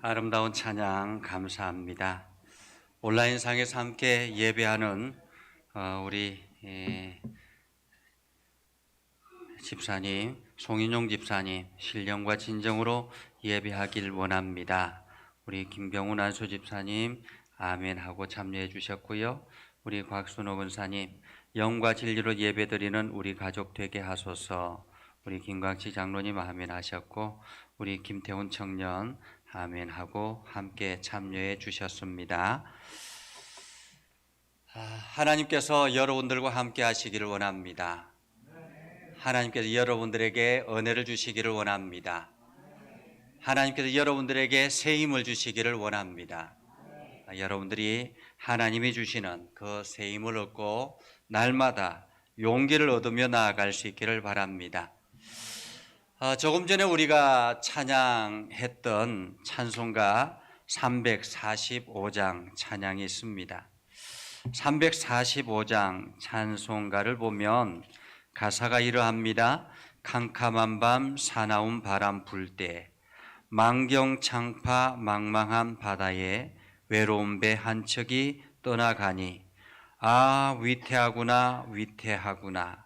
아름다운 찬양 감사합니다. 온라인상에서 함께 예배하는 우리 집사님, 송인용 집사님 신령과 진정으로 예배하길 원합니다. 우리 김병훈 안수 집사님 아멘하고 참여해 주셨고요. 우리 곽순호 권사님 영과 진리로 예배드리는 우리 가족 되게 하소서. 우리 김광치 장로님 아멘하셨고 우리 김태훈 청년 아멘하고 함께 참여해 주셨습니다. 하나님께서 여러분들과 함께 하시기를 원합니다. 하나님께서 여러분들에게 은혜를 주시기를 원합니다. 하나님께서 여러분들에게 새 힘을 주시기를 원합니다. 여러분들이 하나님이 주시는 그 새 힘을 얻고 날마다 용기를 얻으며 나아갈 수 있기를 바랍니다. 조금 전에 우리가 찬양했던 찬송가 345장 찬양이 있습니다. 345장 찬송가를 보면 가사가 이러합니다. 캄캄한 밤 사나운 바람 불 때 망경창파 망망한 바다에 외로운 배 한 척이 떠나가니 아 위태하구나 위태하구나.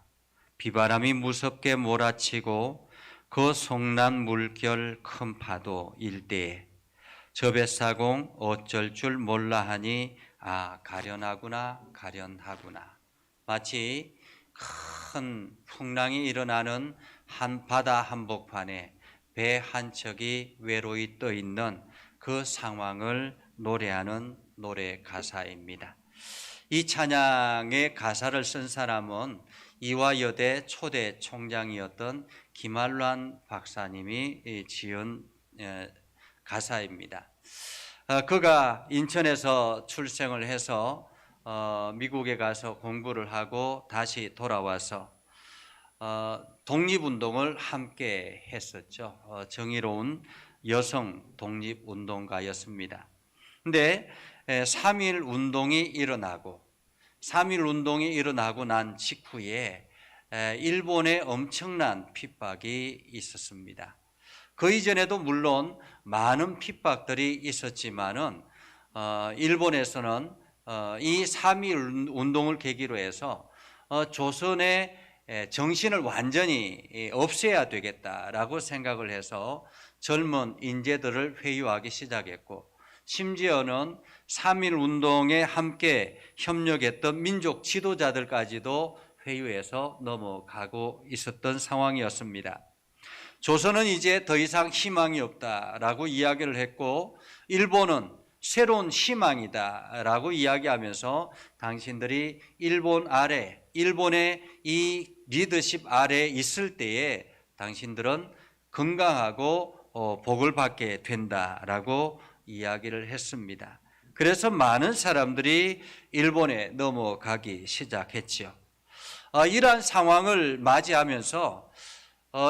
비바람이 무섭게 몰아치고 그 성난 물결 큰 파도 일대에 저 뱃사공 어쩔 줄 몰라 하니 아 가련하구나 가련하구나. 마치 큰 풍랑이 일어나는 한 바다 한복판에 배 한 척이 외로이 떠 있는 그 상황을 노래하는 노래 가사입니다. 이 찬양의 가사를 쓴 사람은 이화여대 초대 총장이었던 김한란 박사님이 지은 가사입니다. 그가 인천에서 출생을 해서 미국에 가서 공부를 하고 다시 돌아와서 독립운동을 함께 했었죠. 정의로운 여성 독립운동가였습니다. 근데 3.1 운동이 일어나고 난 직후에 일본에 엄청난 핍박이 있었습니다. 그 이전에도 물론 많은 핍박들이 있었지만은 일본에서는 이 3.1 운동을 계기로 해서 조선의 정신을 완전히 없애야 되겠다라고 생각을 해서 젊은 인재들을 회유하기 시작했고 심지어는 3.1 운동에 함께 협력했던 민족 지도자들까지도 회유해서 넘어가고 있었던 상황이었습니다. 조선은 이제 더 이상 희망이 없다라고 이야기를 했고 일본은 새로운 희망이다라고 이야기하면서 당신들이 일본의 이 리더십 아래에 있을 때에 당신들은 건강하고 복을 받게 된다라고 이야기를 했습니다. 그래서 많은 사람들이 일본에 넘어가기 시작했죠. 이러한 상황을 맞이하면서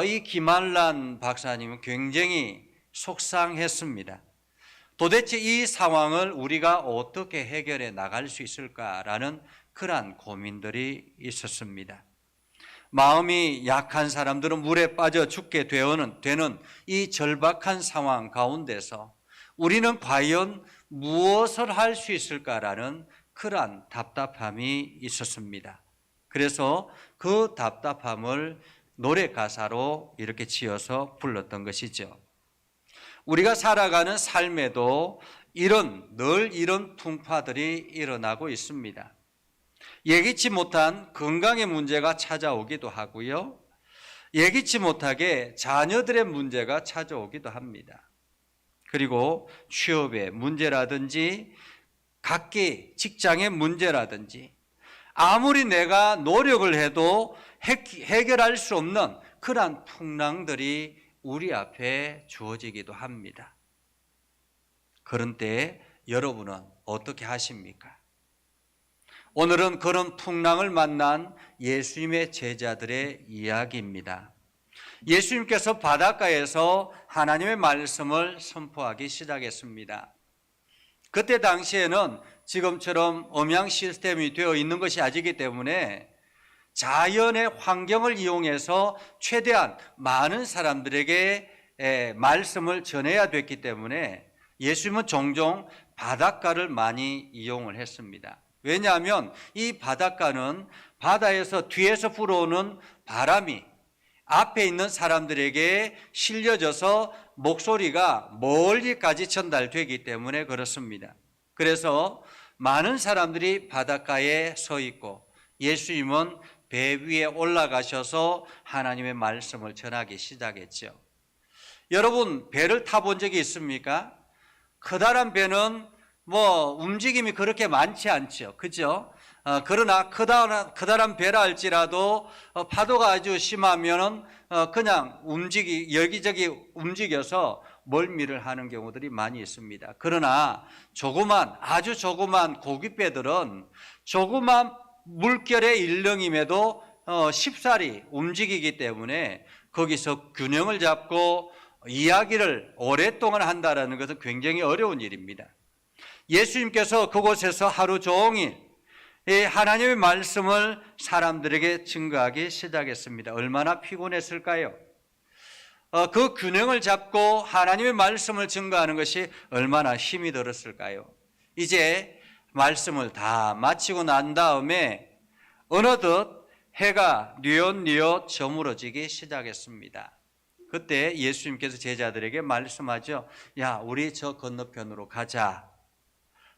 이 김한란 박사님은 굉장히 속상했습니다. 도대체 이 상황을 우리가 어떻게 해결해 나갈 수 있을까라는 그러한 고민들이 있었습니다. 마음이 약한 사람들은 물에 빠져 죽게 되는 이 절박한 상황 가운데서 우리는 과연 무엇을 할 수 있을까라는 그러한 답답함이 있었습니다. 그래서 그 답답함을 노래 가사로 이렇게 지어서 불렀던 것이죠. 우리가 살아가는 삶에도 늘 이런 풍파들이 일어나고 있습니다. 예기치 못한 건강의 문제가 찾아오기도 하고요. 예기치 못하게 자녀들의 문제가 찾아오기도 합니다. 그리고 취업의 문제라든지 각기 직장의 문제라든지 아무리 내가 노력을 해도 해결할 수 없는 그러한 풍랑들이 우리 앞에 주어지기도 합니다. 그런 때 여러분은 어떻게 하십니까? 오늘은 그런 풍랑을 만난 예수님의 제자들의 이야기입니다. 예수님께서 바닷가에서 하나님의 말씀을 선포하기 시작했습니다. 그때 당시에는 지금처럼 음향 시스템이 되어 있는 것이 아니기 때문에 자연의 환경을 이용해서 최대한 많은 사람들에게 말씀을 전해야 됐기 때문에 예수님은 종종 바닷가를 많이 이용을 했습니다. 왜냐하면 이 바닷가는 바다에서 뒤에서 불어오는 바람이 앞에 있는 사람들에게 실려져서 목소리가 멀리까지 전달되기 때문에 그렇습니다. 그래서 많은 사람들이 바닷가에 서 있고 예수님은 배 위에 올라가셔서 하나님의 말씀을 전하기 시작했죠. 여러분, 배를 타본 적이 있습니까? 커다란 배는 움직임이 그렇게 많지 않죠. 그죠? 그러나 커다란 배라 할지라도 파도가 아주 심하면은 그냥 여기저기 움직여서 멀미를 하는 경우들이 많이 있습니다. 그러나 아주 조그만 고깃배들은 조그만 물결의 일렁임에도 쉽사리 움직이기 때문에 거기서 균형을 잡고 이야기를 오랫동안 한다는 것은 굉장히 어려운 일입니다. 예수님께서 그곳에서 하루 종일 하나님의 말씀을 사람들에게 증거하기 시작했습니다. 얼마나 피곤했을까요? 그 균형을 잡고 하나님의 말씀을 증거하는 것이 얼마나 힘이 들었을까요? 이제 말씀을 다 마치고 난 다음에 어느덧 해가 뉘엿뉘엿 저물어지기 시작했습니다. 그때 예수님께서 제자들에게 말씀하죠. 야, 우리 저 건너편으로 가자.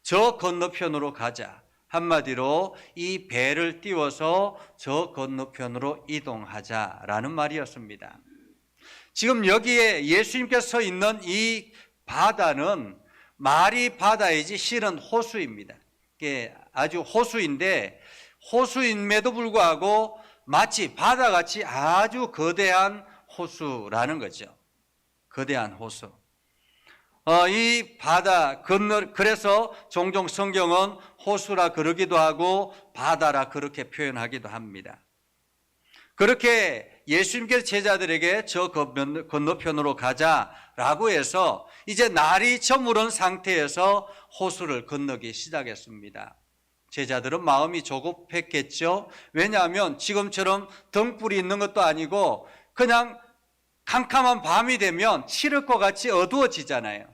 저 건너편으로 가자. 한마디로 이 배를 띄워서 저 건너편으로 이동하자라는 말이었습니다. 지금 여기에 예수님께서 서 있는 이 바다는 말이 바다이지 실은 호수입니다. 이게 아주 호수인데 호수임에도 불구하고 마치 바다같이 아주 거대한 호수라는 거죠. 거대한 호수. 이 바다 그래서 종종 성경은 호수라 그러기도 하고 바다라 그렇게 표현하기도 합니다. 그렇게 예수님께서 제자들에게 저 건너편으로 가자라고 해서 이제 날이 저물은 상태에서 호수를 건너기 시작했습니다. 제자들은 마음이 조급했겠죠. 왜냐하면 지금처럼 등불이 있는 것도 아니고 그냥 캄캄한 밤이 되면 칠흑과 같이 어두워지잖아요.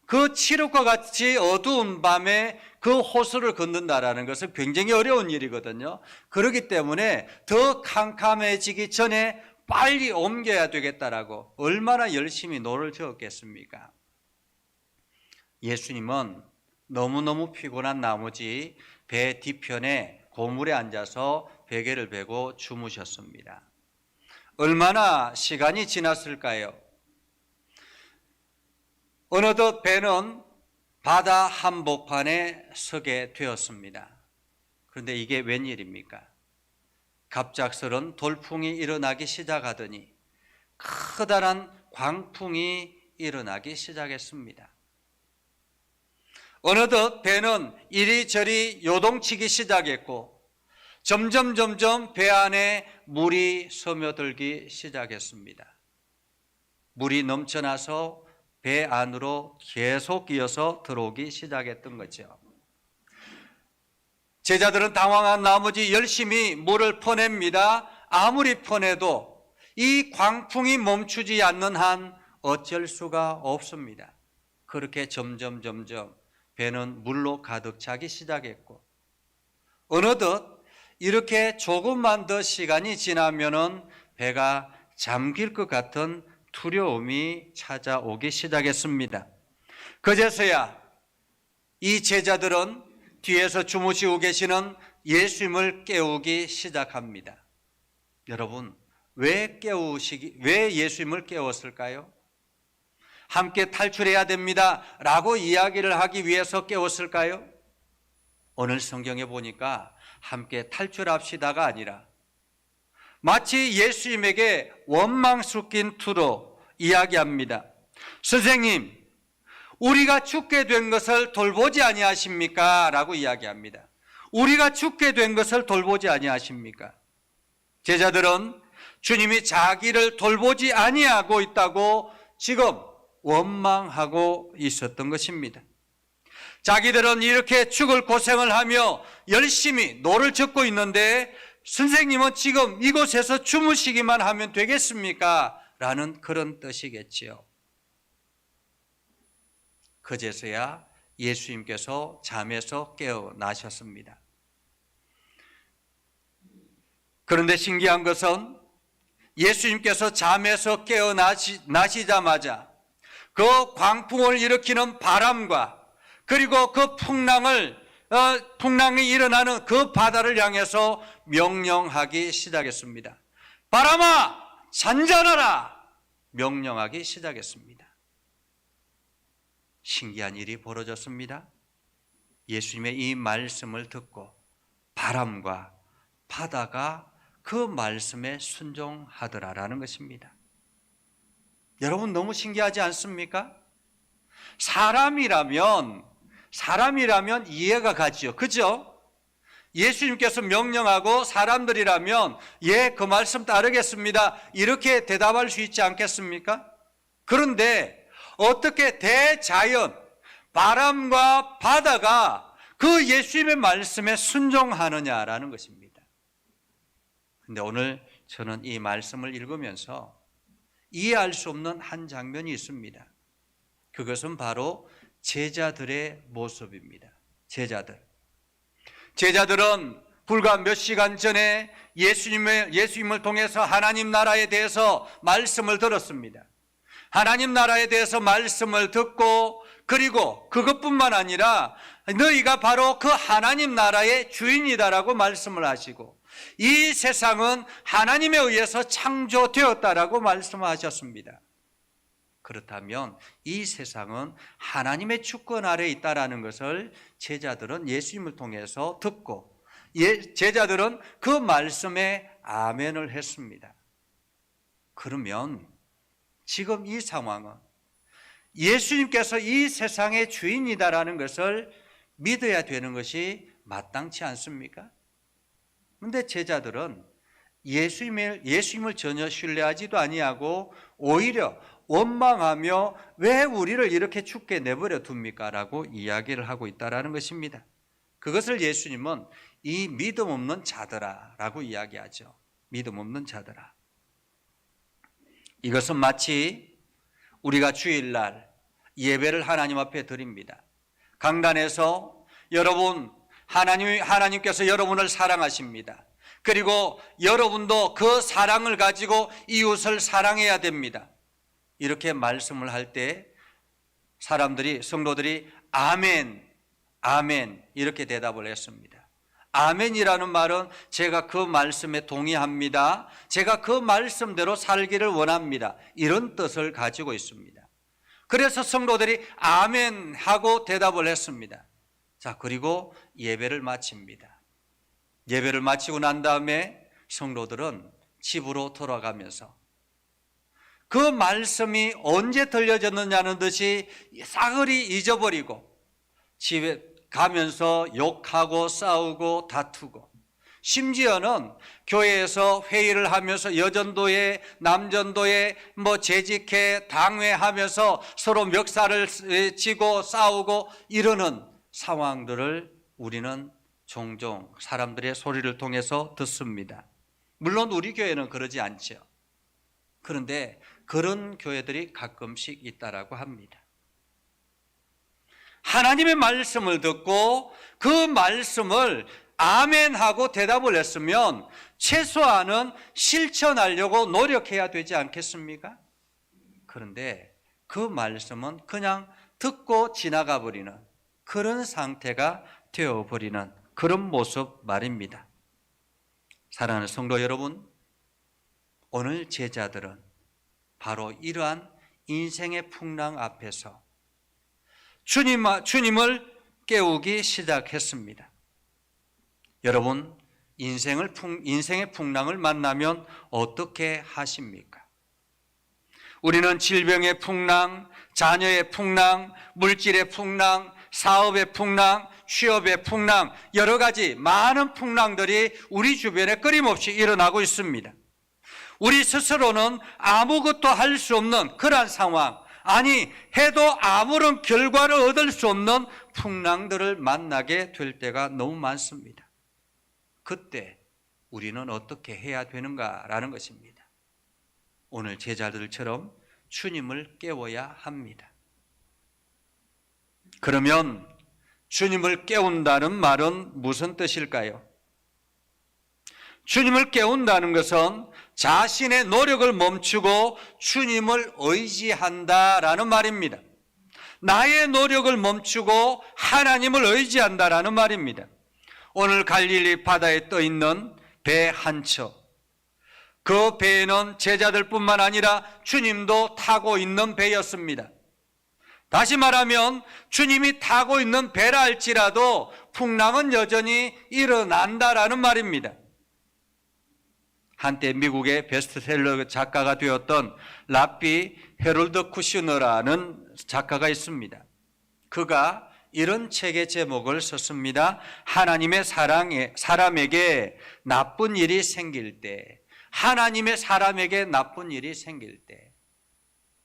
그 칠흑과 같이 어두운 밤에 그 호수를 건넌다라는 것은 굉장히 어려운 일이거든요. 그렇기 때문에 더 캄캄해지기 전에 빨리 옮겨야 되겠다라고 얼마나 열심히 노를 저었겠습니까? 예수님은 너무너무 피곤한 나머지 배 뒤편에 고물에 앉아서 베개를 베고 주무셨습니다. 얼마나 시간이 지났을까요? 어느덧 배는 바다 한복판에 서게 되었습니다. 그런데 이게 웬일입니까? 갑작스런 돌풍이 일어나기 시작하더니 커다란 광풍이 일어나기 시작했습니다. 어느덧 배는 이리저리 요동치기 시작했고 점점 배 안에 물이 스며들기 시작했습니다. 물이 넘쳐나서 배 안으로 계속 이어서 들어오기 시작했던 거죠. 제자들은 당황한 나머지 열심히 물을 퍼냅니다. 아무리 퍼내도 이 광풍이 멈추지 않는 한 어쩔 수가 없습니다. 그렇게 점점 배는 물로 가득 차기 시작했고 어느덧 이렇게 조금만 더 시간이 지나면은 배가 잠길 것 같은 두려움이 찾아오기 시작했습니다. 그제서야 이 제자들은 뒤에서 주무시고 계시는 예수님을 깨우기 시작합니다. 여러분, 왜 예수님을 깨웠을까요? 함께 탈출해야 됩니다 라고 이야기를 하기 위해서 깨웠을까요? 오늘 성경에 보니까 함께 탈출합시다가 아니라 마치 예수님에게 원망 섞인 투로 이야기합니다. 선생님, 우리가 죽게 된 것을 돌보지 아니하십니까? 라고 이야기합니다. 우리가 죽게 된 것을 돌보지 아니하십니까? 제자들은 주님이 자기를 돌보지 아니하고 있다고 지금 원망하고 있었던 것입니다. 자기들은 이렇게 죽을 고생을 하며 열심히 노를 젓고 있는데 선생님은 지금 이곳에서 주무시기만 하면 되겠습니까? 라는 그런 뜻이겠지요. 그제서야 예수님께서 잠에서 깨어나셨습니다. 그런데 신기한 것은 예수님께서 잠에서 깨어나시자마자 그 광풍을 일으키는 바람과 그리고 그 풍랑이 일어나는 그 바다를 향해서 명령하기 시작했습니다. 바람아, 잔잔하라! 명령하기 시작했습니다. 신기한 일이 벌어졌습니다. 예수님의 이 말씀을 듣고 바람과 바다가 그 말씀에 순종하더라라는 것입니다. 여러분, 너무 신기하지 않습니까? 사람이라면 이해가 가지요. 그죠? 예수님께서 명령하고 사람들이라면 예, 그 말씀 따르겠습니다, 이렇게 대답할 수 있지 않겠습니까? 그런데 어떻게 대자연, 바람과 바다가 그 예수님의 말씀에 순종하느냐라는 것입니다. 그런데 오늘 저는 이 말씀을 읽으면서 이해할 수 없는 한 장면이 있습니다. 그것은 바로 제자들의 모습입니다. 제자들은 불과 몇 시간 전에 예수님을 통해서 하나님 나라에 대해서 말씀을 들었습니다. 하나님 나라에 대해서 말씀을 듣고 그리고 그것뿐만 아니라 너희가 바로 그 하나님 나라의 주인이다라고 말씀을 하시고 이 세상은 하나님에 의해서 창조되었다라고 말씀하셨습니다. 그렇다면 이 세상은 하나님의 주권 아래에 있다라는 것을 제자들은 예수님을 통해서 듣고 제자들은 그 말씀에 아멘을 했습니다. 그러면 지금 이 상황은 예수님께서 이 세상의 주인이다라는 것을 믿어야 되는 것이 마땅치 않습니까? 그런데 제자들은 예수님을 전혀 신뢰하지도 아니하고 오히려 원망하며 왜 우리를 이렇게 죽게 내버려 둡니까? 라고 이야기를 하고 있다는 것입니다. 그것을 예수님은 이 믿음 없는 자들아 라고 이야기하죠. 믿음 없는 자들아. 이것은 마치 우리가 주일날 예배를 하나님 앞에 드립니다. 강단에서 여러분, 하나님께서 여러분을 사랑하십니다. 그리고 여러분도 그 사랑을 가지고 이웃을 사랑해야 됩니다. 이렇게 말씀을 할 때 성도들이 아멘, 아멘 이렇게 대답을 했습니다. 아멘이라는 말은 제가 그 말씀에 동의합니다, 제가 그 말씀대로 살기를 원합니다, 이런 뜻을 가지고 있습니다. 그래서 성도들이 아멘 하고 대답을 했습니다. 자, 그리고 예배를 마칩니다. 예배를 마치고 난 다음에 성도들은 집으로 돌아가면서 그 말씀이 언제 들려졌느냐는 듯이 싸그리 잊어버리고 집에 가면서 욕하고 싸우고 다투고, 심지어는 교회에서 회의를 하면서 여전도회, 남전도회, 재직회, 당회하면서 서로 멱살을 쥐고 싸우고 이러는 상황들을 우리는 종종 사람들의 소리를 통해서 듣습니다. 물론 우리 교회는 그러지 않죠. 그런데 그런 교회들이 가끔씩 있다라고 합니다. 하나님의 말씀을 듣고 그 말씀을 아멘하고 대답을 했으면 최소한은 실천하려고 노력해야 되지 않겠습니까? 그런데 그 말씀은 그냥 듣고 지나가 버리는 그런 상태가 되어버리는 그런 모습 말입니다. 사랑하는 성도 여러분, 오늘 제자들은 바로 이러한 인생의 풍랑 앞에서 주님을 깨우기 시작했습니다. 여러분, 인생의 풍랑을 만나면 어떻게 하십니까? 우리는 질병의 풍랑, 자녀의 풍랑, 물질의 풍랑, 사업의 풍랑, 취업의 풍랑, 여러 가지 많은 풍랑들이 우리 주변에 끊임없이 일어나고 있습니다. 우리 스스로는 아무것도 할 수 없는 그러한 상황, 아니 해도 아무런 결과를 얻을 수 없는 풍랑들을 만나게 될 때가 너무 많습니다. 그때 우리는 어떻게 해야 되는가라는 것입니다. 오늘 제자들처럼 주님을 깨워야 합니다. 그러면 주님을 깨운다는 말은 무슨 뜻일까요? 주님을 깨운다는 것은 자신의 노력을 멈추고 주님을 의지한다라는 말입니다. 나의 노력을 멈추고 하나님을 의지한다라는 말입니다. 오늘 갈릴리 바다에 떠 있는 배 한 척, 그 배에는 제자들뿐만 아니라 주님도 타고 있는 배였습니다. 다시 말하면 주님이 타고 있는 배라 할지라도 풍랑은 여전히 일어난다라는 말입니다. 한때 미국의 베스트셀러 작가가 되었던 랍비 헤롤드 쿠슈너라는 작가가 있습니다. 그가 이런 책의 제목을 썼습니다. 하나님의 사람에게 나쁜 일이 생길 때, 하나님의 사람에게 나쁜 일이 생길 때,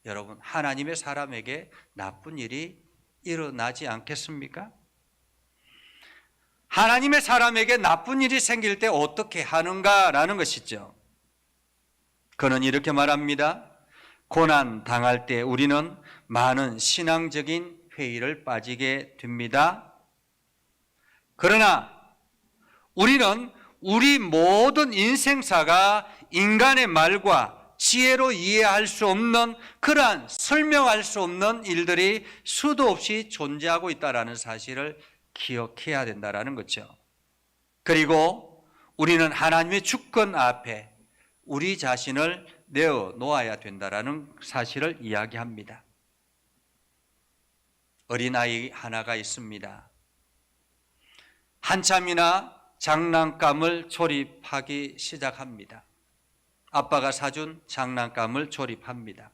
여러분, 하나님의 사람에게 나쁜 일이 일어나지 않겠습니까? 하나님의 사람에게 나쁜 일이 생길 때 어떻게 하는가라는 것이죠. 그는 이렇게 말합니다. 고난 당할 때 우리는 많은 신앙적인 회의를 빠지게 됩니다. 그러나 우리는 우리 모든 인생사가 인간의 말과 지혜로 이해할 수 없는 그러한 설명할 수 없는 일들이 수도 없이 존재하고 있다는 사실을 기억해야 된다는 거죠. 그리고 우리는 하나님의 주권 앞에 우리 자신을 내어놓아야 된다는 사실을 이야기합니다. 어린아이 하나가 있습니다. 한참이나 장난감을 조립하기 시작합니다. 아빠가 사준 장난감을 조립합니다.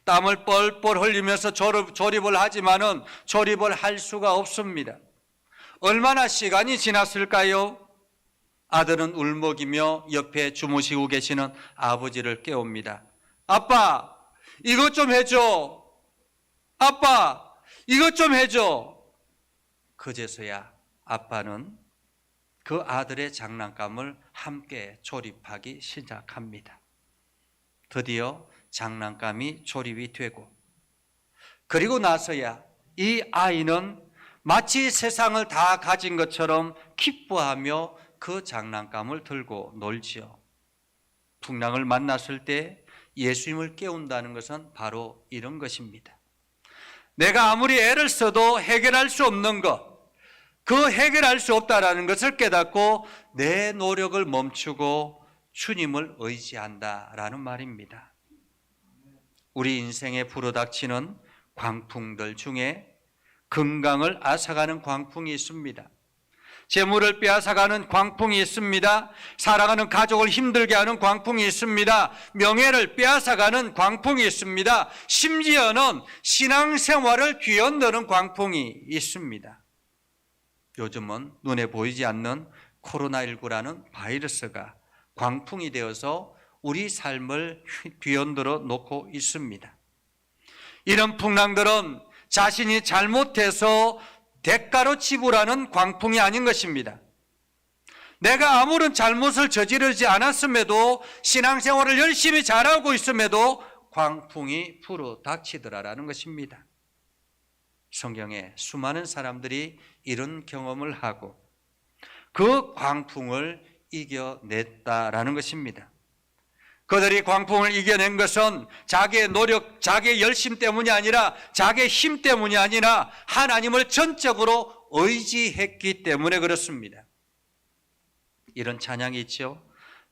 땀을 뻘뻘 흘리면서 조립을 하지만은 조립을 할 수가 없습니다. 얼마나 시간이 지났을까요? 아들은 울먹이며 옆에 주무시고 계시는 아버지를 깨웁니다. 아빠, 이것 좀 해줘. 아빠, 이것 좀 해줘. 그제서야 아빠는 그 아들의 장난감을 함께 조립하기 시작합니다. 드디어 장난감이 조립이 되고, 그리고 나서야 이 아이는 마치 세상을 다 가진 것처럼 기뻐하며 그 장난감을 들고 놀지요. 풍랑을 만났을 때 예수님을 깨운다는 것은 바로 이런 것입니다. 내가 아무리 애를 써도 해결할 수 없는 것, 그 해결할 수 없다는 것을 깨닫고 내 노력을 멈추고 주님을 의지한다라는 말입니다. 우리 인생에 불어닥치는 광풍들 중에 건강을 앗아가는 광풍이 있습니다. 재물을 빼앗아가는 광풍이 있습니다. 사랑하는 가족을 힘들게 하는 광풍이 있습니다. 명예를 빼앗아가는 광풍이 있습니다. 심지어는 신앙생활을 뒤흔드는 광풍이 있습니다. 요즘은 눈에 보이지 않는 코로나19라는 바이러스가 광풍이 되어서 우리 삶을 뒤흔들어 놓고 있습니다. 이런 풍랑들은 자신이 잘못해서 대가로 지불하는 광풍이 아닌 것입니다. 내가 아무런 잘못을 저지르지 않았음에도 신앙생활을 열심히 잘하고 있음에도 광풍이 불어닥치더라라는 것입니다. 성경에 수많은 사람들이 이런 경험을 하고 그 광풍을 이겨냈다라는 것입니다. 그들이 광풍을 이겨낸 것은 자기의 노력, 자기의 열심 때문이 아니라 자기의 힘 때문이 아니라 하나님을 전적으로 의지했기 때문에 그렇습니다. 이런 찬양이 있죠.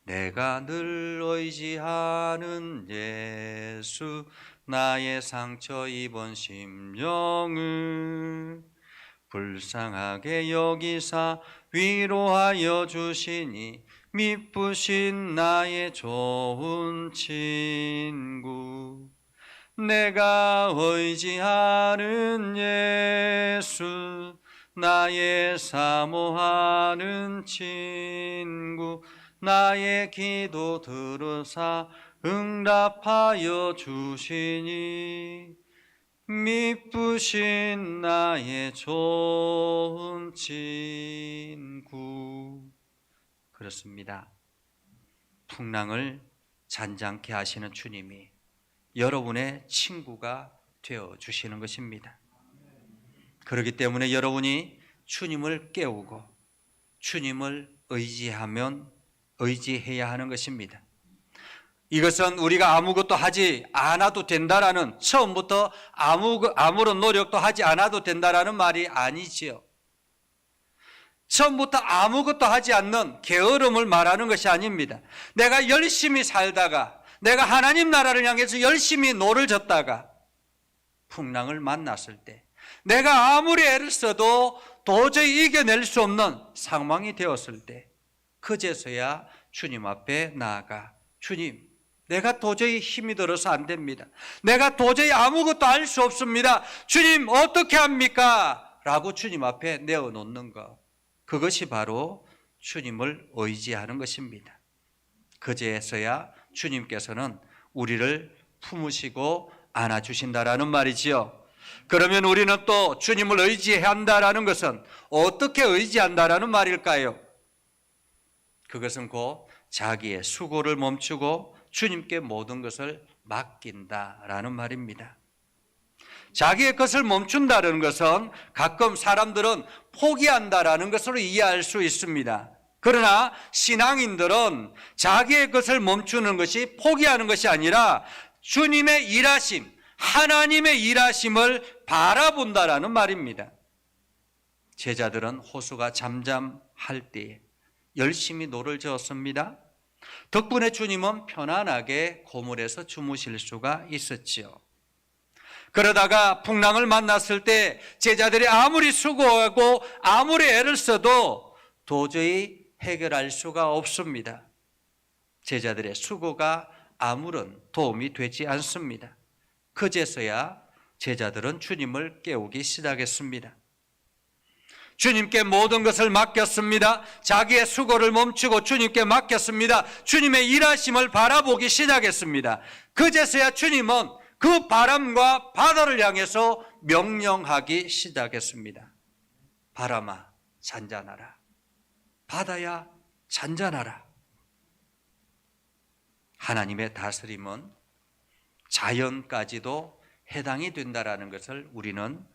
내가 늘 의지하는 예수, 나의 상처 입은 심령을 불쌍하게 여기사 위로하여 주시니 미쁘신 나의 좋은 친구, 내가 의지하는 예수, 나의 사모하는 친구, 나의 기도 들으사 응답하여 주시니 미쁘신 나의 좋은 친구. 그렇습니다. 풍랑을 잔잔케 하시는 주님이 여러분의 친구가 되어 주시는 것입니다. 그렇기 때문에 여러분이 주님을 깨우고 주님을 의지해야 하는 것입니다. 이것은 우리가 아무것도 하지 않아도 된다라는, 처음부터 아무런 노력도 하지 않아도 된다라는 말이 아니지요. 처음부터 아무것도 하지 않는 게으름을 말하는 것이 아닙니다. 내가 열심히 살다가, 내가 하나님 나라를 향해서 열심히 노를 졌다가 풍랑을 만났을 때, 내가 아무리 애를 써도 도저히 이겨낼 수 없는 상황이 되었을 때, 그제서야 주님 앞에 나아가, 주님, 내가 도저히 힘이 들어서 안 됩니다. 내가 도저히 아무것도 할 수 없습니다. 주님, 어떻게 합니까? 라고 주님 앞에 내어놓는 것, 그것이 바로 주님을 의지하는 것입니다. 그제서야 주님께서는 우리를 품으시고 안아주신다라는 말이지요. 그러면 우리는 또 주님을 의지해야 한다라는 것은 어떻게 의지한다라는 말일까요? 그것은 곧 자기의 수고를 멈추고 주님께 모든 것을 맡긴다라는 말입니다. 자기의 것을 멈춘다는 것은 가끔 사람들은 포기한다라는 것으로 이해할 수 있습니다. 그러나 신앙인들은 자기의 것을 멈추는 것이 포기하는 것이 아니라 주님의 일하심, 하나님의 일하심을 바라본다라는 말입니다. 제자들은 호수가 잠잠할 때에 열심히 노를 저었습니다. 덕분에 주님은 편안하게 고물에서 주무실 수가 있었지요. 그러다가 풍랑을 만났을 때 제자들이 아무리 수고하고 아무리 애를 써도 도저히 해결할 수가 없습니다. 제자들의 수고가 아무런 도움이 되지 않습니다. 그제서야 제자들은 주님을 깨우기 시작했습니다. 주님께 모든 것을 맡겼습니다. 자기의 수고를 멈추고 주님께 맡겼습니다. 주님의 일하심을 바라보기 시작했습니다. 그제서야 주님은 그 바람과 바다를 향해서 명령하기 시작했습니다. 바람아, 잔잔하라. 바다야, 잔잔하라. 하나님의 다스림은 자연까지도 해당이 된다라는 것을 우리는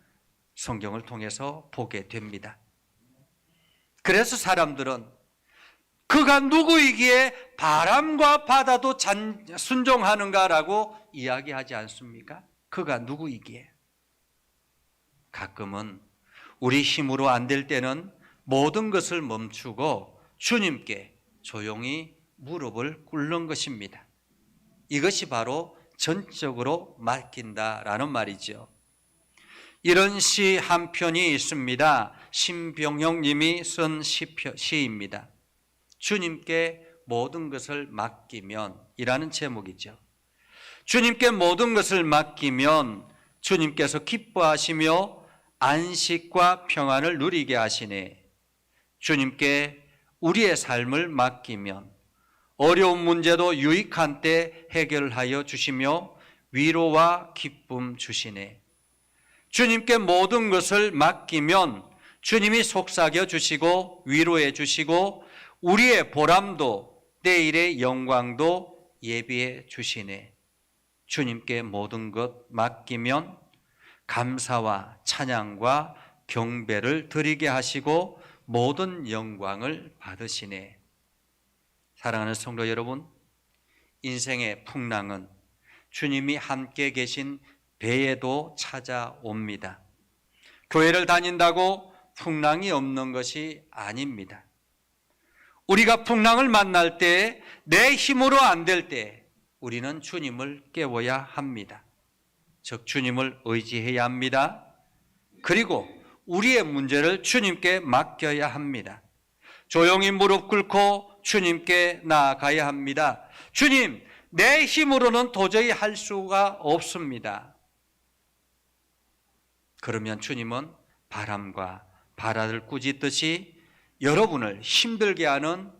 성경을 통해서 보게 됩니다. 그래서 사람들은 그가 누구이기에 바람과 바다도 순종하는가라고 이야기하지 않습니까? 그가 누구이기에. 가끔은 우리 힘으로 안 될 때는 모든 것을 멈추고 주님께 조용히 무릎을 꿇는 것입니다. 이것이 바로 전적으로 맡긴다라는 말이죠. 이런 시 한 편이 있습니다. 신병영 님이 쓴 시입니다. 주님께 모든 것을 맡기면 이라는 제목이죠. 주님께 모든 것을 맡기면 주님께서 기뻐하시며 안식과 평안을 누리게 하시네. 주님께 우리의 삶을 맡기면 어려운 문제도 유익한 때 해결하여 주시며 위로와 기쁨 주시네. 주님께 모든 것을 맡기면 주님이 속삭여 주시고 위로해 주시고 우리의 보람도 내일의 영광도 예비해 주시네. 주님께 모든 것 맡기면 감사와 찬양과 경배를 드리게 하시고 모든 영광을 받으시네. 사랑하는 성도 여러분, 인생의 풍랑은 주님이 함께 계신 배에도 찾아옵니다. 교회를 다닌다고 풍랑이 없는 것이 아닙니다. 우리가 풍랑을 만날 때, 내 힘으로 안 될 때 우리는 주님을 깨워야 합니다. 즉 주님을 의지해야 합니다. 그리고 우리의 문제를 주님께 맡겨야 합니다. 조용히 무릎 꿇고 주님께 나아가야 합니다. 주님, 내 힘으로는 도저히 할 수가 없습니다. 그러면 주님은 바람과 바다를 꾸짖듯이 여러분을 힘들게 하는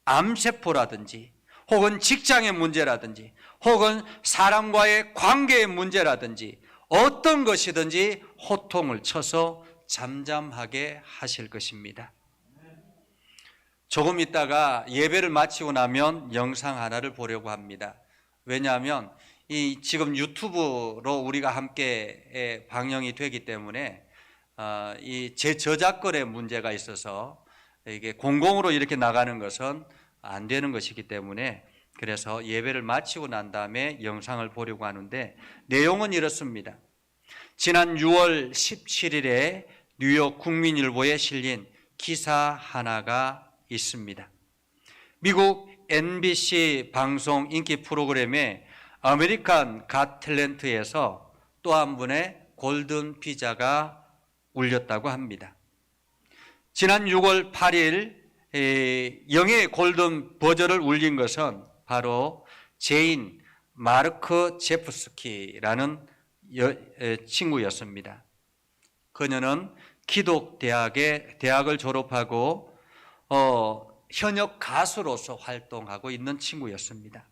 암세포라든지 혹은 직장의 문제라든지 혹은 사람과의 관계의 문제라든지 어떤 것이든지 호통을 쳐서 잠잠하게 하실 것입니다. 조금 있다가 예배를 마치고 나면 영상 하나를 보려고 합니다. 왜냐하면 지금 유튜브로 우리가 함께 방영이 되기 때문에 이 재저작권의 문제가 있어서 이게 공공으로 이렇게 나가는 것은 안 되는 것이기 때문에 그래서 예배를 마치고 난 다음에 영상을 보려고 하는데 내용은 이렇습니다. 지난 6월 17일에 뉴욕 국민일보에 실린 기사 하나가 있습니다. 미국 NBC 방송 인기 프로그램의 아메리칸 갓 탤런트에서 또 한 분의 골든 비자가 울렸다고 합니다. 지난 6월 8일 영예의 골든 버저를 울린 것은 바로 제인 마르크 제프스키라는 친구였습니다. 그녀는 대학을 졸업하고 현역 가수로서 활동하고 있는 친구였습니다.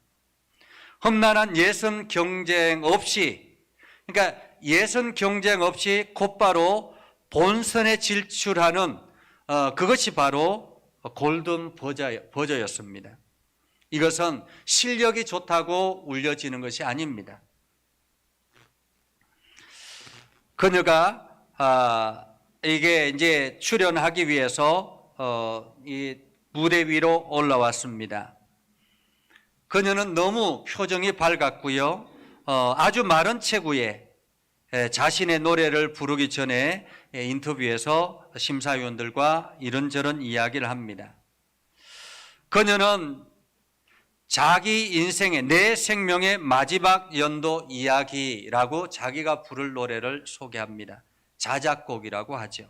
험난한 예선 경쟁 없이, 그러니까 예선 경쟁 없이 곧바로 본선에 진출하는 그것이 바로 골든 버저였습니다. 이것은 실력이 좋다고 울려지는 것이 아닙니다. 그녀가 이게 이제 출연하기 위해서 이 무대 위로 올라왔습니다. 그녀는 너무 표정이 밝았고요. 아주 마른 체구에 자신의 노래를 부르기 전에 인터뷰에서 심사위원들과 이런저런 이야기를 합니다. 그녀는 자기 인생의 내 생명의 마지막 연도 이야기라고 자기가 부를 노래를 소개합니다. 자작곡이라고 하죠.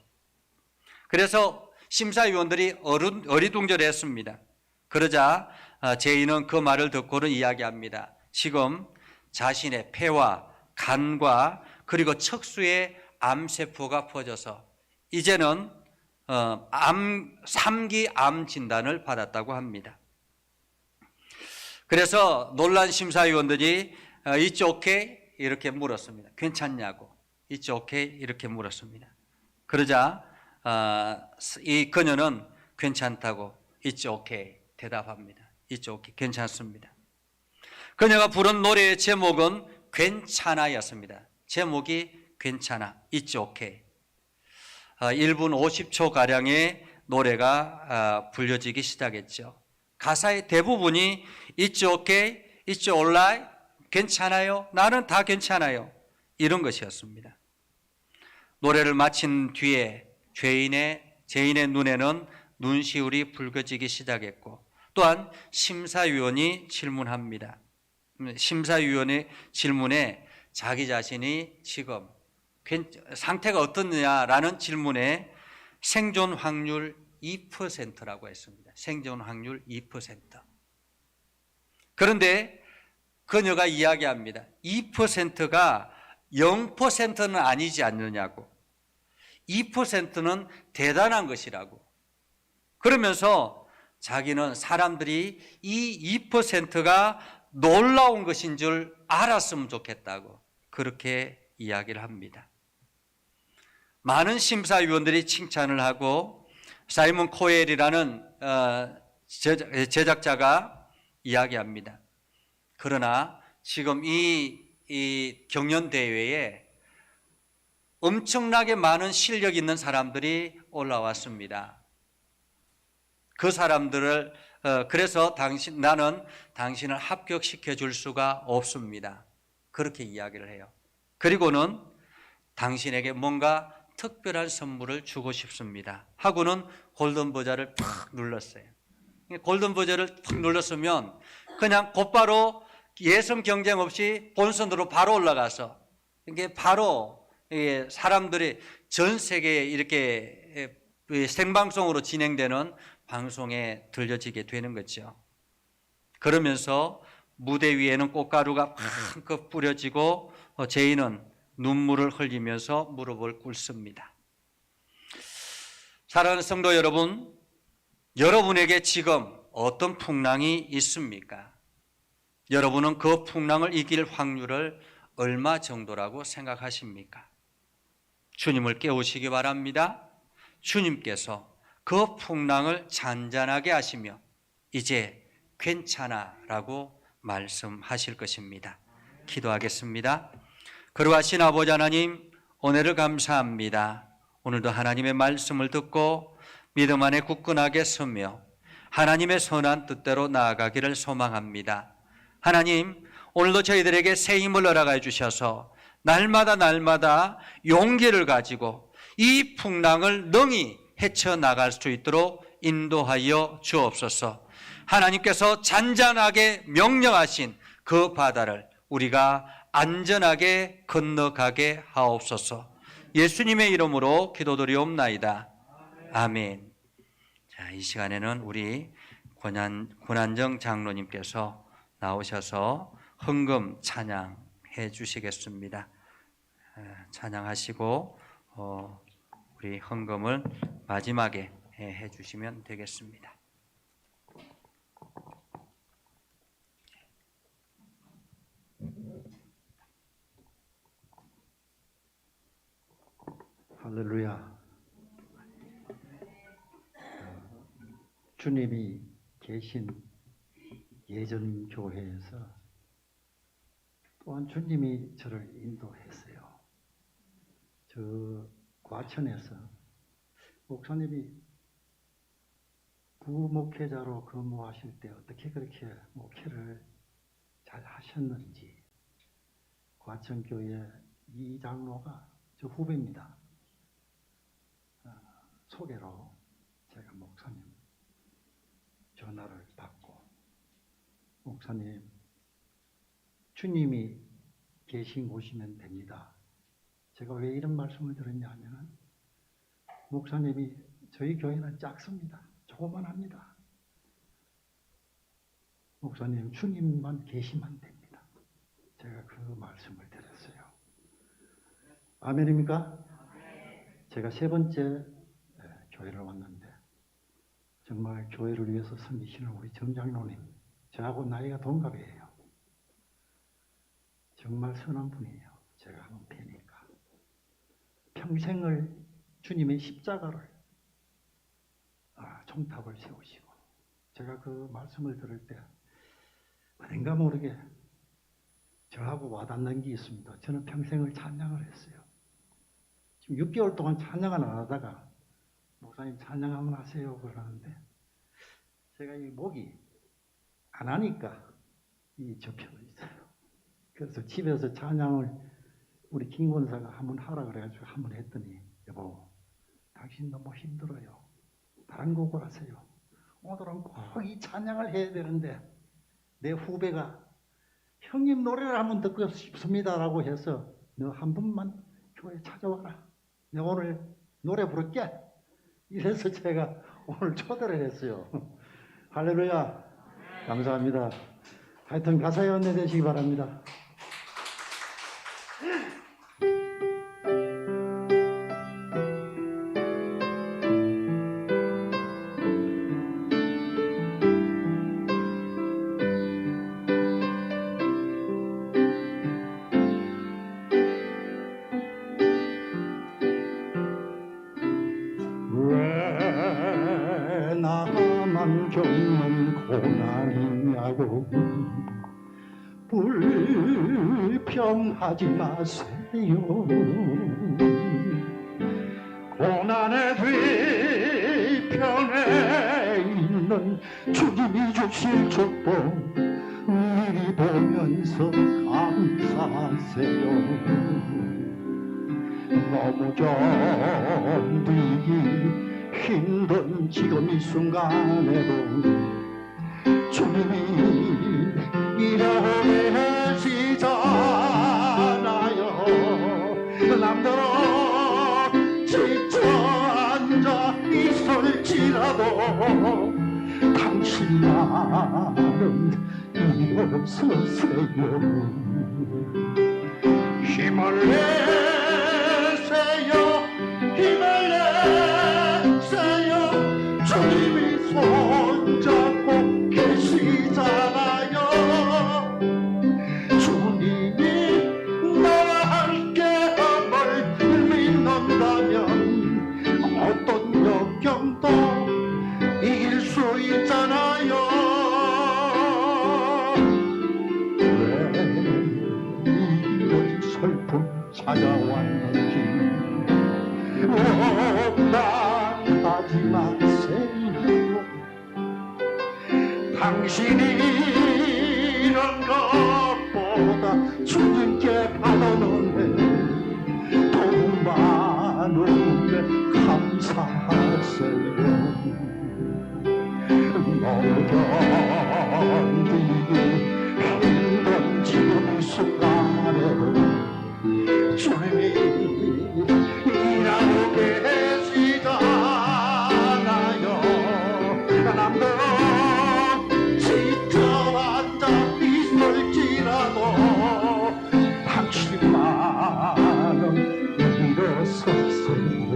그래서 심사위원들이 어리둥절했습니다. 그러자 제인은 그 말을 듣고는 이야기합니다. 지금 자신의 폐와 간과 그리고 척수에 암세포가 퍼져서 이제는 3기 암 진단을 받았다고 합니다. 그래서 놀란 심사위원들이 It's okay? 이렇게 물었습니다. 괜찮냐고. It's okay? 이렇게 물었습니다. 그러자 이 그녀는 괜찮다고 It's okay 대답합니다. It's okay. 괜찮습니다. 그녀가 부른 노래의 제목은 괜찮아였습니다. 제목이 괜찮아. It's okay. 1분 50초가량의 노래가 불려지기 시작했죠. 가사의 대부분이 It's okay, It's alright, 괜찮아요, 나는 다 괜찮아요, 이런 것이었습니다. 노래를 마친 뒤에 제인의 눈에는 눈시울이 붉어지기 시작했고 또한 심사위원이 질문합니다. 심사위원의 질문에 자기 자신이 지금 상태가 어떻느냐라는 질문에 생존 확률 2%라고 했습니다. 생존 확률 2%. 그런데 그녀가 이야기합니다. 2%가 0%는 아니지 않느냐고. 2%는 대단한 것이라고. 그러면서 자기는 사람들이 이 2%가 놀라운 것인 줄 알았으면 좋겠다고 그렇게 이야기를 합니다. 많은 심사위원들이 칭찬을 하고 사이먼 코엘이라는 제작자가 이야기합니다. 그러나 지금 이 경연대회에 엄청나게 많은 실력 있는 사람들이 올라왔습니다. 그 사람들을 그래서 나는 당신을 합격시켜 줄 수가 없습니다. 그렇게 이야기를 해요. 그리고는 당신에게 뭔가 특별한 선물을 주고 싶습니다 하고는 골든버저를 팍 눌렀어요. 골든버저를 팍 눌렀으면 그냥 곧바로 예선 경쟁 없이 본선으로 바로 올라가서 이게 바로 사람들이 전 세계에 이렇게 생방송으로 진행되는 방송에 들려지게 되는 거죠. 그러면서 무대 위에는 꽃가루가 팍 뿌려지고 제인은 눈물을 흘리면서 무릎을 꿇습니다. 사랑하는 성도 여러분, 여러분에게 지금 어떤 풍랑이 있습니까? 여러분은 그 풍랑을 이길 확률을 얼마 정도라고 생각하십니까? 주님을 깨우시기 바랍니다. 주님께서 그 풍랑을 잔잔하게 하시며 이제 괜찮아 라고 말씀하실 것입니다. 기도하겠습니다. 거룩하신 아버지 하나님, 은혜를 감사합니다. 오늘도 하나님의 말씀을 듣고 믿음 안에 굳건하게 서며 하나님의 선한 뜻대로 나아가기를 소망합니다. 하나님, 오늘도 저희들에게 새 힘을 허락해 주셔서 날마다 용기를 가지고 이 풍랑을 능히 헤쳐나갈 수 있도록 인도하여 주옵소서. 하나님께서 잔잔하게 명령하신 그 바다를 우리가 안전하게 건너가게 하옵소서. 예수님의 이름으로 기도드리옵나이다. 아멘. 자, 이 시간에는 우리 권한정 장로님께서 나오셔서 헌금 찬양해 주시겠습니다. 찬양하시고 우리 헌금을 마지막에 해 주시면 되겠습니다. 할렐루야. 주님이 계신 예전 교회에서 또한 주님이 저를 인도했어요. 저 과천에서 목사님이 부목회자로 근무하실 때 어떻게 그렇게 목회를 잘 하셨는지, 과천교회 이 장로가 저 후배입니다. 소개로 제가 목사님 전화를 받고, 목사님 주님이 계신 곳이면 됩니다. 제가 왜 이런 말씀을 드렸냐 하면, 목사님이 저희 교회는 작습니다. 조그만합니다. 목사님 주님만 계시면 됩니다. 제가 그 말씀을 드렸어요. 아멘입니까? 제가 세 번째 교회를 왔는데 정말 교회를 위해서 섬기시는 우리 정장로님, 저하고 나이가 동갑이에요. 정말 선한 분이에요. 제가 한번 뵈니까 평생을 주님의 십자가를 총탑을 세우시고, 제가 그 말씀을 들을 때 어딘가 모르게 저하고 와닿는 게 있습니다. 저는 평생을 찬양을 했어요. 지금 6개월 동안 찬양을 안 하다가 목사님 찬양 한번 하세요 그러는데, 제가 이 목이 안 하니까 이 접혀 있어요. 그래서 집에서 찬양을 우리 김 권사가 한번 하라 그래가지고 한번 했더니, 여보 당신 너무 힘들어요. 다른 곡을 하세요. 오늘은 꼭 이 찬양을 해야 되는데, 내 후배가 형님 노래를 한번 듣고 싶습니다라고 해서 너 한 번만 교회 찾아와라. 내가 오늘 노래 부를게. 이래서 제가 오늘 초대를 했어요. 할렐루야. 감사합니다. 하여튼 가사의 은혜 되시기 바랍니다. 나만 겪는 고난이냐고 불평하지 마세요. 고난의 뒤편에 있는 주님이 주실 축복 미리 보면서 감사하세요. 너무 견디기 힘든 지금 이 순간에도 주님이 일하시잖아요. 남들은 지쳐 앉아 있을지라도 당신만은 일어서세요. 힘을 내세요. 힘을 내세요. 주님이 손잡고 계시잖아요. 주님이 나와 함께함을 믿는다면 어떤 역경도 이길 수 있잖아요. 왜 이런 슬픔 찾아왔는지 당신이 이런 것보다 주님께 받아놓는 돈 많은데 감사하세요. 너무 견디기 힘든 지금 이 순간에 주님이 일하고 계시잖아요. 남도 지쳐왔다 있을지라도 당신만은 일어섰어요.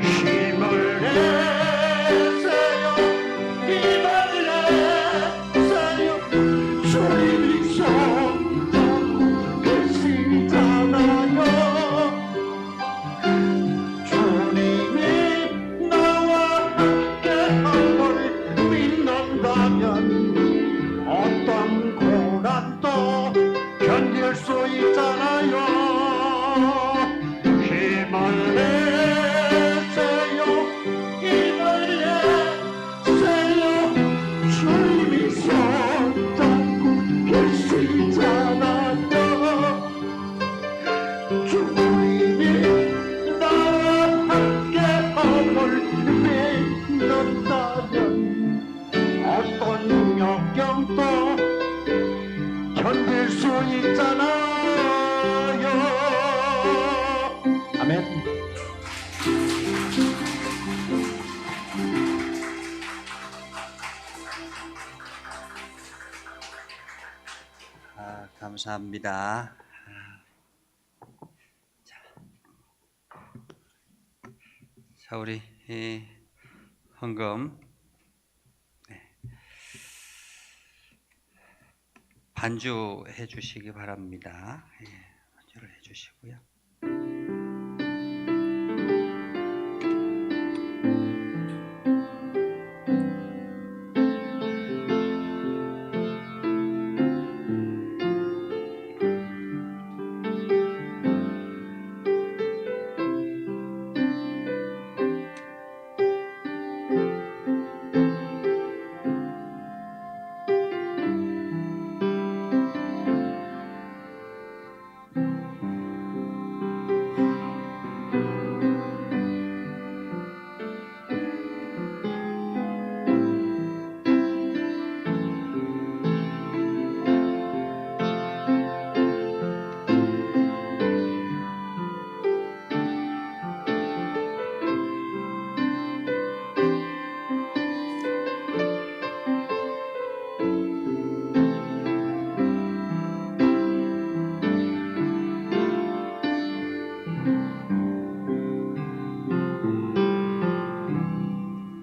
힘을 내세요. 힘을 내세요. 주님이 손잡고 계시잖아요. 주님이 나와 함께함을 믿는다면 어떤 고난도 견딜 수 있잖아요. 힘을 내세요. 힘을 내세요. 주님이 손잡고 계시잖아요. 주님이 나와 함께함을 믿는다면 어떤 역경도 견딜 수 있잖아요. 아멘. 감사합니다. 자, 우리 헌금 반주해 주시기 바랍니다. 반주를 해 주시고요.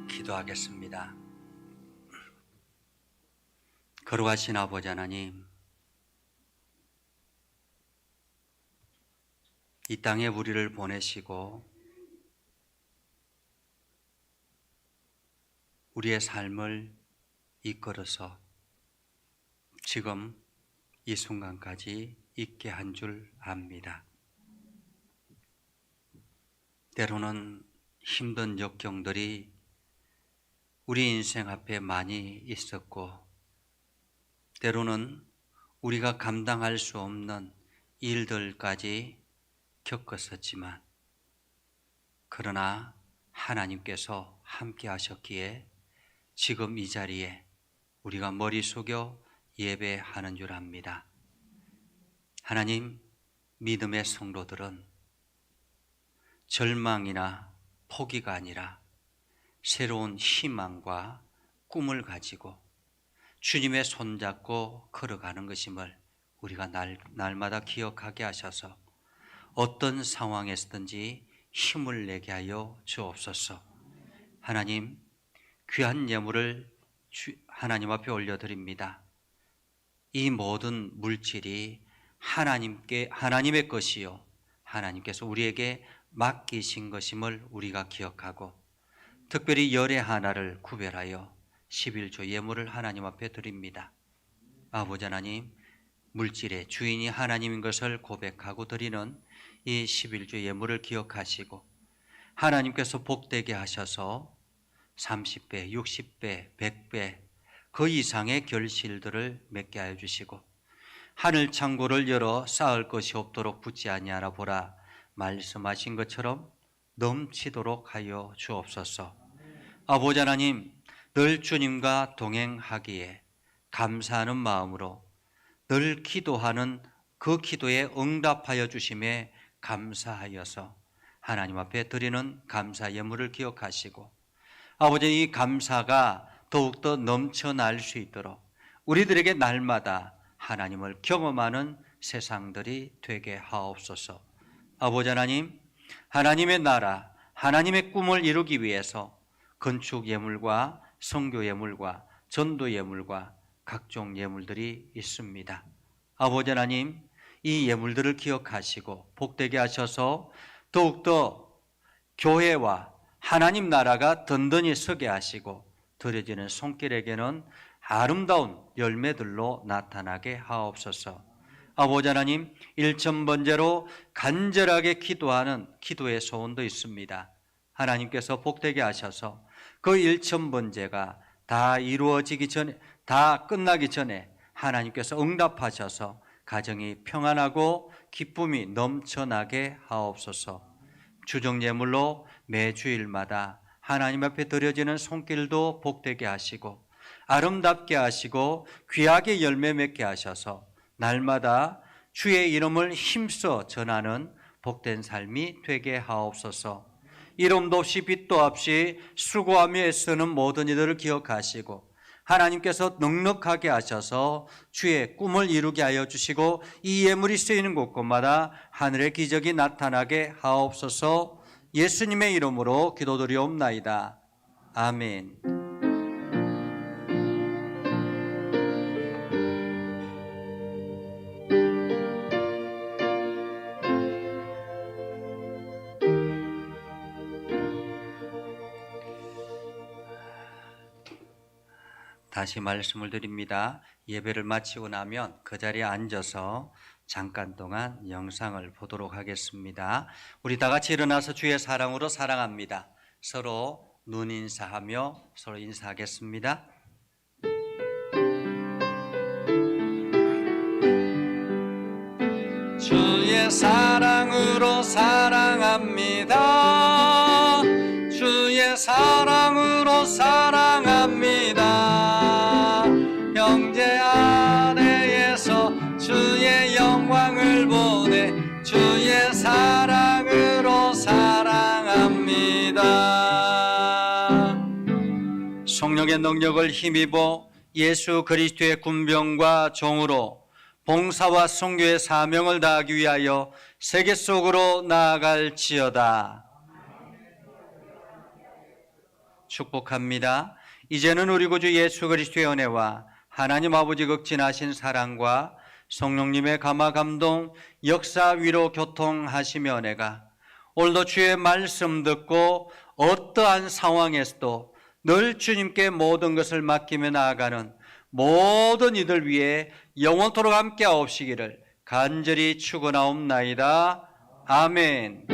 기도하겠습니다. 거룩하신 아버지 하나님, 이 땅에 우리를 보내시고 우리의 삶을 이끌어서 지금 이 순간까지 있게 한 줄 압니다. 때로는 힘든 역경들이 우리 인생 앞에 많이 있었고, 때로는 우리가 감당할 수 없는 일들까지 겪었었지만, 그러나 하나님께서 함께 하셨기에 지금 이 자리에 우리가 머리 숙여 예배하는 줄 압니다. 하나님, 믿음의 성도들은 절망이나 포기가 아니라 새로운 희망과 꿈을 가지고 주님의 손잡고 걸어가는 것임을 우리가 날마다 기억하게 하셔서 어떤 상황에서든지 힘을 내게 하여 주옵소서. 하나님, 귀한 예물을 하나님 앞에 올려드립니다. 이 모든 물질이 하나님의 것이요, 하나님께서 우리에게 맡기신 것임을 우리가 기억하고, 특별히 열의 하나를 구별하여 11조 예물을 하나님 앞에 드립니다. 아버지 하나님, 물질의 주인이 하나님인 것을 고백하고 드리는 이 11조 예물을 기억하시고 하나님께서 복되게 하셔서 30배, 60배, 100배 그 이상의 결실들을 맺게 하여 주시고 하늘 창고를 열어 쌓을 것이 없도록 붙지 아니하라 보라 말씀하신 것처럼 넘치도록 하여 주옵소서. 아버지 하나님, 늘 주님과 동행하기에 감사하는 마음으로 늘 기도하는 그 기도에 응답하여 주심에 감사하여서 하나님 앞에 드리는 감사 예물을 기억하시고 아버지 이 감사가 더욱더 넘쳐날 수 있도록 우리들에게 날마다 하나님을 경험하는 세상들이 되게 하옵소서. 아버지 하나님, 하나님의 나라, 하나님의 꿈을 이루기 위해서 건축 예물과 선교 예물과 전도 예물과 각종 예물들이 있습니다. 아버지 하나님, 이 예물들을 기억하시고 복되게 하셔서 더욱더 교회와 하나님 나라가 든든히 서게 하시고 드려지는 손길에게는 아름다운 열매들로 나타나게 하옵소서. 아버지 하나님, 1,000번째로 간절하게 기도하는 기도의 소원도 있습니다. 하나님께서 복되게 하셔서 그 1,000번째가 다 이루어지기 전에, 다 끝나기 전에 하나님께서 응답하셔서 가정이 평안하고 기쁨이 넘쳐나게 하옵소서. 주정예물로 매주일마다 하나님 앞에 드려지는 손길도 복되게 하시고 아름답게 하시고 귀하게 열매 맺게 하셔서 날마다 주의 이름을 힘써 전하는 복된 삶이 되게 하옵소서. 이름도 없이 빛도 없이 수고하며 애쓰는 모든 이들을 기억하시고 하나님께서 넉넉하게 하셔서 주의 꿈을 이루게 하여 주시고 이 예물이 쓰이는 곳곳마다 하늘의 기적이 나타나게 하옵소서. 예수님의 이름으로 기도드리옵나이다. 아멘. 다시 말씀을 드립니다. 예배를 마치고 나면 그 자리에 앉아서 잠깐 동안 영상을 보도록 하겠습니다. 우리 다 같이 일어나서 주의 사랑으로 사랑합니다. 서로 눈 인사하며 서로 인사하겠습니다. 주의 사랑으로 사랑합니다. 주의 사랑으로 사랑합니다. 형제 아내에서 주의 영광을 보내 주의 사랑으로 사랑합니다. 성령의 능력을 힘입어 예수 그리스도의 군병과 종으로 봉사와 선교의 사명을 다하기 위하여 세계 속으로 나아갈지어다. 축복합니다. 이제는 우리 구주 예수 그리스도의 은혜와 하나님 아버지 극진하신 사랑과 성령님의 감화 감동 역사 위로 교통하시며 은혜가 오늘도 주의 말씀 듣고 어떠한 상황에서도 늘 주님께 모든 것을 맡기며 나아가는 모든 이들 위해 영원토록 함께 하옵시기를 간절히 축원하옵나이다. 아멘.